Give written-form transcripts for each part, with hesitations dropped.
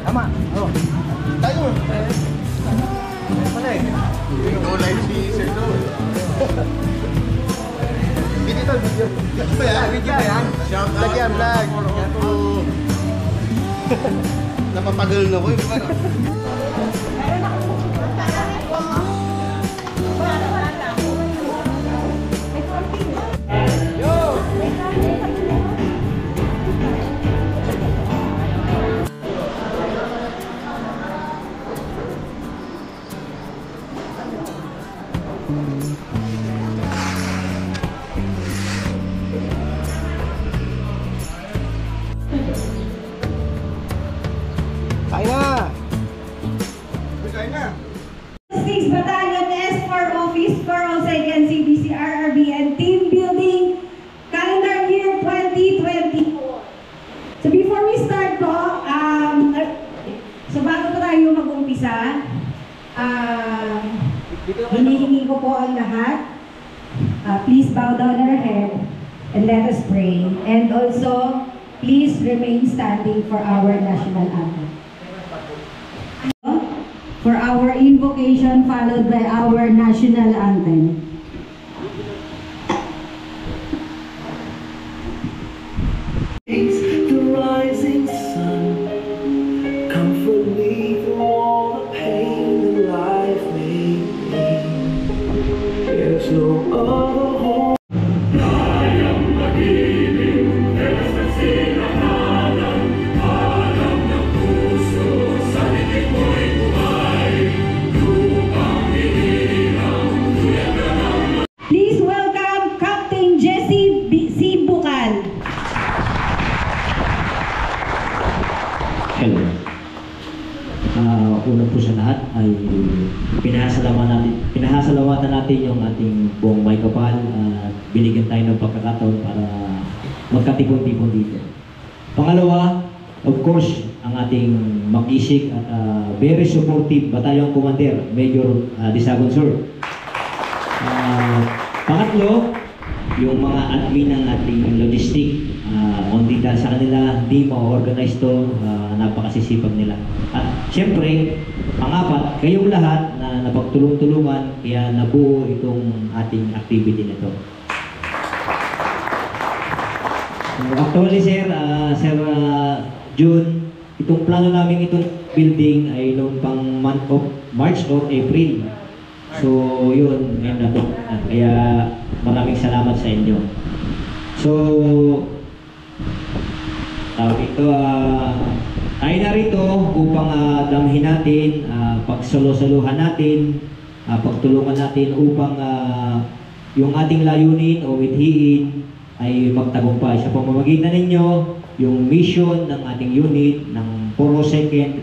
Tama. Oh. Tayo. Mana eh? Go live si Sir Do. Video. Video ba yan? Video ba yan? Shout out. Lagyan vlog. Napapagal na ko yung ano. Kain na! Kain na! 6th Battalion S4 Office for Second CBC RRB and Team Building Calendar Year 2024. So before we start po, so bago po tayo mag-umpisa, hinihingi ko po ang lahat. Please bow down our head and let us pray. And also, please remain standing for our national anthem. For our invocation followed by our national anthem. The rising sun, comfort me through all the pain that life may bring. There's no other hope. Please welcome Captain Jesse C. Bukal. Hello. Una po sa lahat ay pinahasalamatan natin yung ating buong may kapal at binigyan tayo ng pagkakataon para magkatipon-tipon dito. Pangalawa, of course, ang ating mag-isik at very supportive Battalion Commander, Major Disagon Sir. Pangatlo, yung mga admin ng ating logistic, kundi dahil sa kanila, hindi ma-organize to, napakasisipag nila. At syempre, pangapat, kayong lahat na napagtulong-tulungan, kaya nabuo itong ating activity nito. So, actually, Sir, June, itong plano namin itong building ay noong pang month of March or April. So, yun, ngayon na po. Kaya maraming salamat sa inyo. So, tawag ito, tayo na rito upang damhin natin, pagsalo-saluhan natin, pagtulungan natin upang yung ating layunin o withiin ay magtagumpay. Sa pamamagitan ninyo, yung mission ng ating unit ng 402nd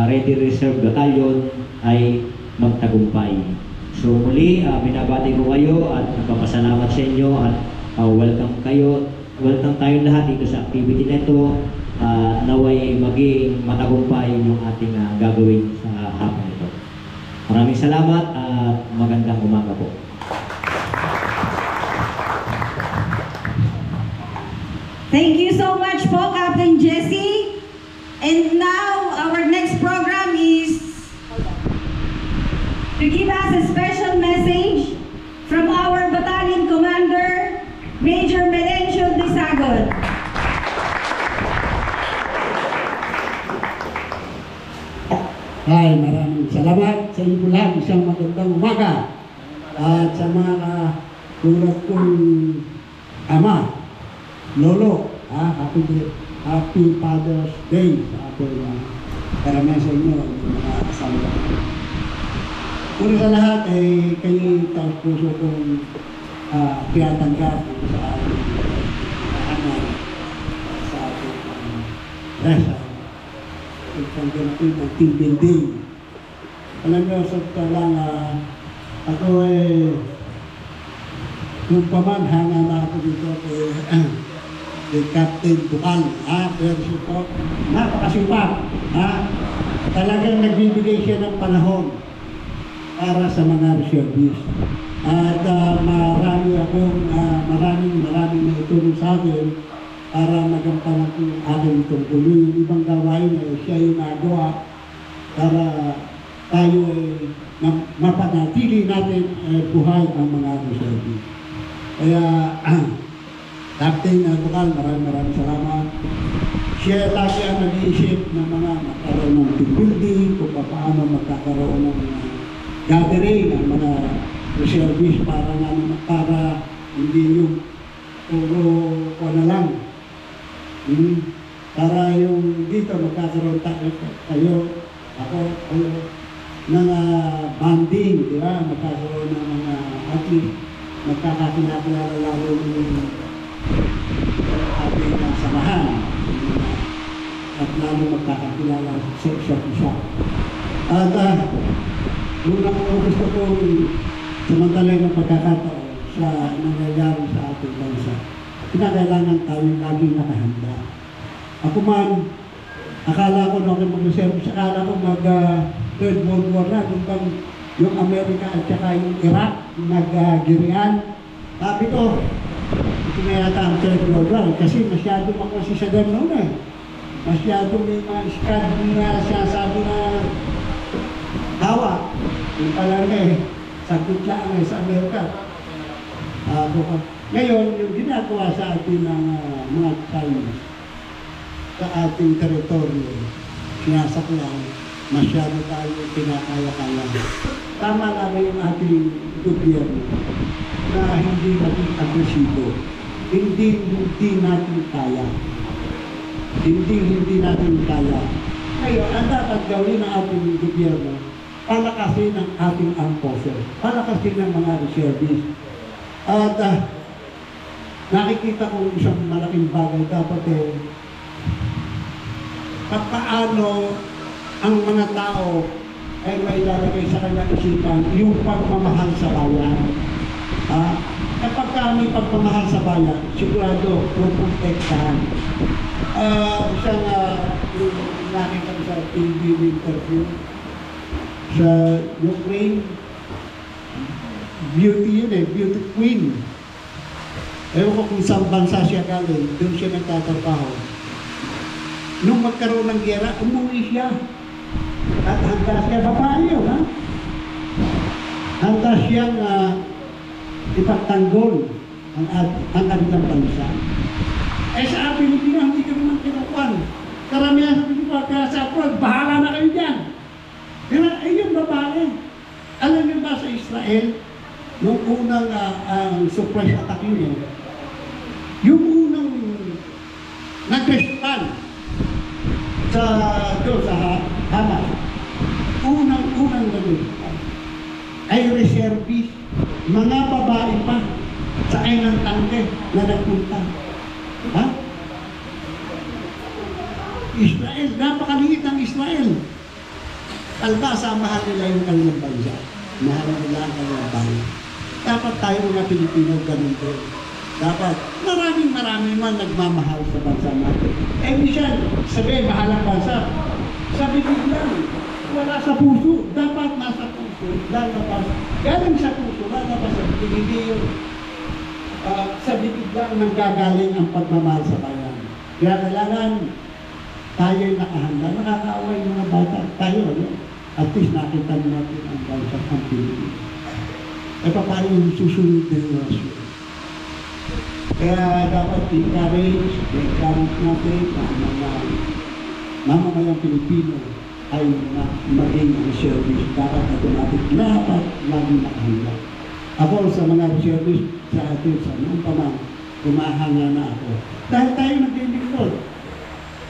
Ready Reserve Battalion ay magtagumpay. So muli, binabati ko kayo at nagpapasalamat sa inyo at welcome kayo. Welcome tayo lahat dito sa activity nito. Naway maging matagumpay yung ating gagawin sa hapon ito. Maraming salamat at magandang umaga po. Thank you so much po, Captain Jesse. And now, our next program is to give us a special message from our Battalion Commander, Major Melencio Disagon. Hi, maraming salamat sa inyo lahat. Isang magandang umaga. At sa mga tulad kong ama, lolo, happy Father's Day sa ating karamihan sa inyo, mga asawa. Una sa lahat ay kayo taos puso kong tinatanggap sa ating anak, sa ating resa. Itang ganapin ng team building. Alam nyo, sa lang, ako kung paman, hanga na ako dito kay Captain Bukal, pero support, napakasipag, talagang nagbibigay siya ng panahon para sa mga reservists. At maraming na itulong sa akin para magampanan ko yung aking tungkulin. Yung ibang gawain siya yung nagawa para tayo mapanatili natin buhay ang mga reservists. Kaya, Captain Bukal, maraming salamat. Siya lagi ang nag-iisip ng mga magkaroon ng team building, kung paano magkakaroon ng gathering ng mga reservists para hindi yung puro na lang. Para yung dito magkakaroon kayo, ako, ng banding, di ba? Magkakaroon ng mga at least magkakakinakilala lalo yung ating samahan at lalo magkakakilala sa isa't isa. At una ko gusto kong samantalay ng pagkakataon sa nangyayari sa ating bansa. Kinakailangan tayo laging nakahanda. Ako man, akala ko na ako mag-reserve, akala ko mag-Third World War na, yung Amerika at saka yung Iraq, nag-girian. Sabi ko, ito na yata ang Third World War, kasi masyado ako si Saddam noon eh. Masyado may mga iskad na siya sabi na hawa. Yung pala sagot lang sa Amerika. Ngayon, yung ginagawa sa atin ng mga Chinese, sa ating teritoryo, sinasaklang, masyado tayo pinakaya-kaya. Tama lang yung ating gobyerno na hindi maging agresibo. Hindi natin kaya. Hindi natin kaya. Ngayon, ang dapat gawin ng ating gobyerno, palakasin ng ating armed forces, palakasin ng mga reservists. At nakikita ko isang malaking bagay dapat paano ang mga tao ay mailalagay sa kanyang isipan yung pagmamahal sa bayan. Kapag may pagmamahal sa bayan, sigurado puprotektahan. Isang nakita ko sa TV interview sa Ukraine, beauty yun beauty queen. Ewan ko kung saan bansa siya galing, doon siya nagtatrabaho. Nung magkaroon ng gera, umuwi siya. At handa siya, babae yun, handa siyang ipagtanggol ang kanilang bansa. Sa Pilipinas, hindi kami nang kinukuhan. Karamihan sa Pilipinas, sa abroad, bahala na kayo dyan. Yung babae. Alam niyo ba sa Israel, nung unang surprise attack yun, yung unang nag-respond sa Hamas, unang nag-respond ay reservist, mga babae pa sa ng tangke na nagpunta. Israel, napakaliit ng Israel. Albasa, mahal nila yung kanilang bansa. Mahal nila ang kanilang bansa. Dapat tayo mga Pilipino ganun din. Dapat maraming man nagmamahal sa bansa natin. Minsan, sabihin, mahal ang bansa. Sa bibig lang, wala sa puso. Dapat nasa puso. Lalabas. Galing sa puso, lalabas sa bibig. Hindi yung sa bibig lang nanggagaling ang pagmamahal sa bayan. Kaya kailangan tayo'y nakahanda. Nakakaawa yung mga bata. Tayo, at least nakita natin ang bansa ng Pilipinas. Paano yung susunod na yung rasyon? Kaya dapat encourage natin ang mga mamamayang Pilipino ay maging reservist. Dapat laging nakahanda. Ako sa mga reservist sa atin sa noong paman, Humahanga na ako. Dahil tayo naglilingkod.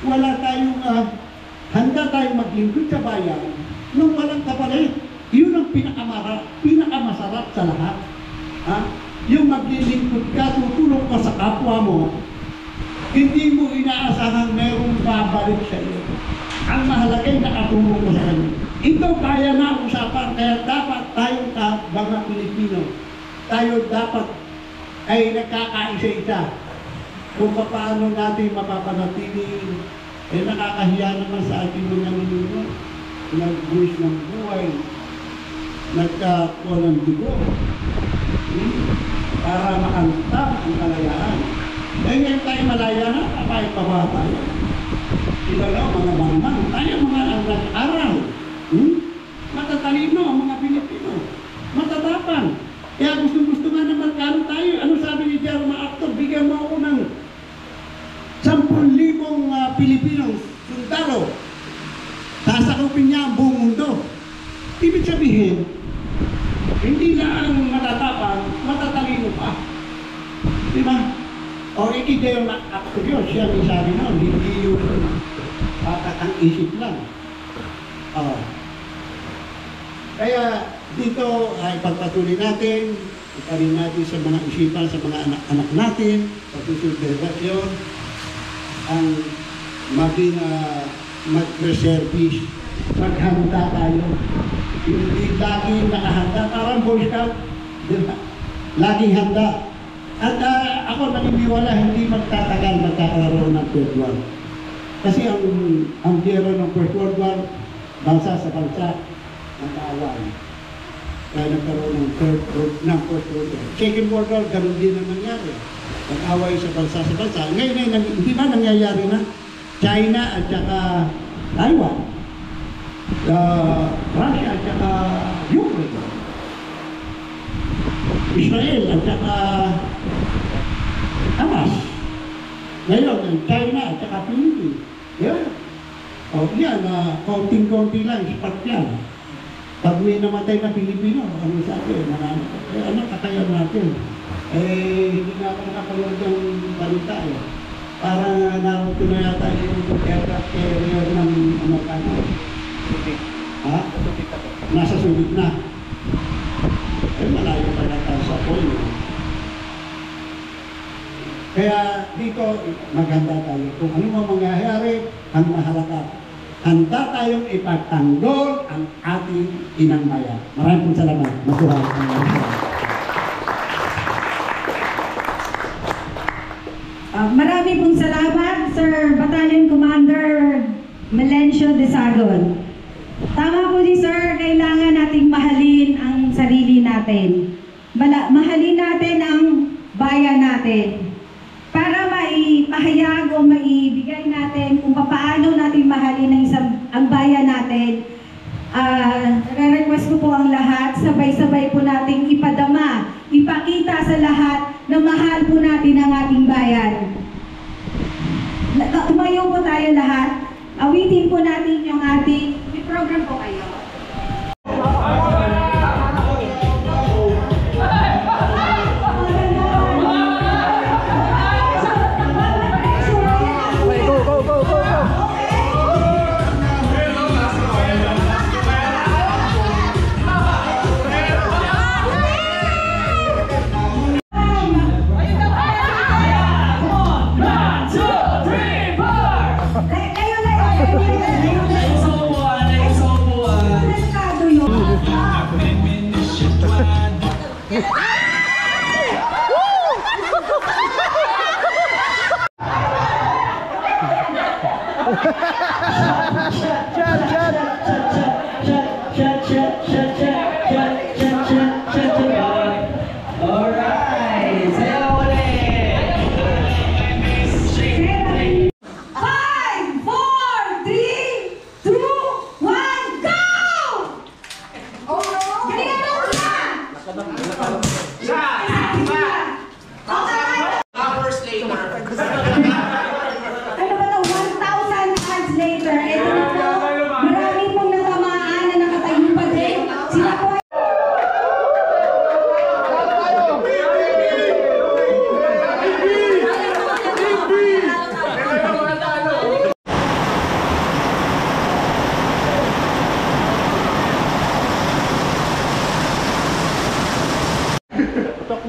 Wala tayong, handa tayong maglingkod sa bayan nung walang kapalit. Yun ang pinakamasarap sa lahat. Ha? Yung maglilingkod ka, tutulong ka sa kapwa mo, hindi mo inaasahang mayroong babalik sa iyo. Ang mahalaga ay nakatulong ko sa kanya. Ito kaya na usapan, kaya dapat tayong mga Pilipino, tayo dapat ay nagkakaisa-isa kung paano natin mapapanatili. Nakakahiya naman sa ating mga ninuno, nag-buwis ng buhay, nagkakuha ng dugo, para makantab ang kalayaan. Dahil ngayon tayo malaya na, kapay pa ba tayo? Sila lang, mga bangman, tayo mga nag-aral. Matatalino ang mga Pilipino. Matatapang. Kaya gusto nga na magkano tayo. Ano sabi ni Jero, mga aktor, bigyan mo ako ng 10,000 Pilipinong sundalo. Sasakupin niya ang buong mundo. Ibig sabihin, hindi lang matatapang, matatalino pa. Diba? O ikide yung aktor yun, siya may sabi noon, hindi yung ang isip lang. Kaya dito ay pagpatuloy natin, itarin natin sa mga isipan, sa mga anak-anak natin, sa susunod na relasyon, ang maging mag-reservice, maghanda tayo. Hindi laging nakahanda, parang Boy Scout, laging handa. At ako naniniwala, hindi magtatagal magkakaroon ng Third World. Kasi ang biyero ng First World War, bansa sa bansa, nag-aaway. Kaya nagkaroon ng First World War. Second World War, ganun din ang nangyari. Nag-aaway sa bansa. Ngayon ay hindi ba nangyayari na? China at saka Taiwan. Russia at saka Ukraine. Israel at saka Hamas. Ngayon, China at saka Philippines. Yan. O yan, konting-konti lang, spark yan. Pag may namatay na Pilipino, ano sabi, ano kakayan natin? Hindi nga ako nakapanood ng balita eh. Parang naroon na yata yung aircraft carrier ng Amerikano. Ha? Nasa sulit na. Malayo pala tayo sa pool. Kaya dito, maganda tayo. Kung ano mang mangyayari, ang mahalaga. Handa tayong ipagtanggol ang ating inang bayan. Maraming pong salamat. Masuhay. Marami pong salamat, Sir Battalion Commander Melencio Desagon. Tama po si Sir, kailangan nating mahalin ang sarili natin. Mahalin natin ang bayan natin. Para maipahayag o maibigay natin kung paano natin mahalin ang bayan natin, request ko po ang lahat, sabay-sabay po nating ipadama, ipakita sa lahat na mahal po natin ang ating bayan. Tumayo po tayo lahat, awitin po natin yung ating, may program po kayo.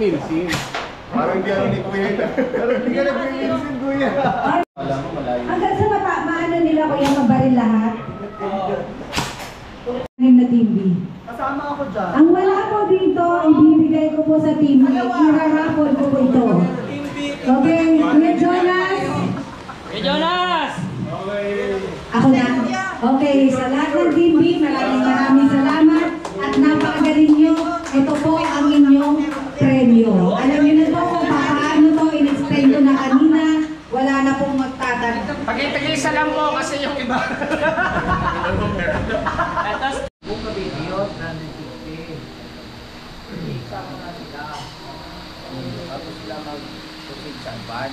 Milsin. Parang di ako ni Kuya. Parang di ka nag-Milsin, Kuya. Alam mo, malayo. Hanggang sa maano nila kuya mabaril lahat? Na Team B. Kasama ako dyan. Ang wala po dito, ibibigay ko po sa Team B. Irarapol ko po ito. Okay, Kuya Jonas. Hey Jonas! Ako na. Okay, sa lahat ng Team B, maraming salamat. At napakagaling nyo. Ito po ang inyong premyo. Alam niyo na po kung paano to, in-explain ko na kanina. Wala na pong magtatanong. Pagkita-gisa lang po kasi yung iba. Buka video, 350. Isa mo na sila. Tapos sila mag-proceed sa van.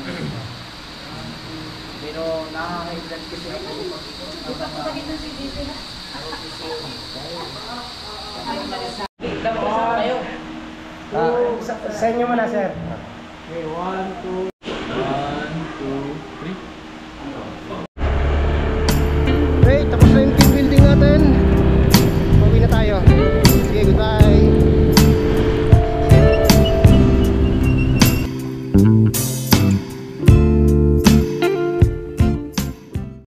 Pero nakaka-high-blood kasi ako. Sa inyo muna, sir. Okay, 1, 2.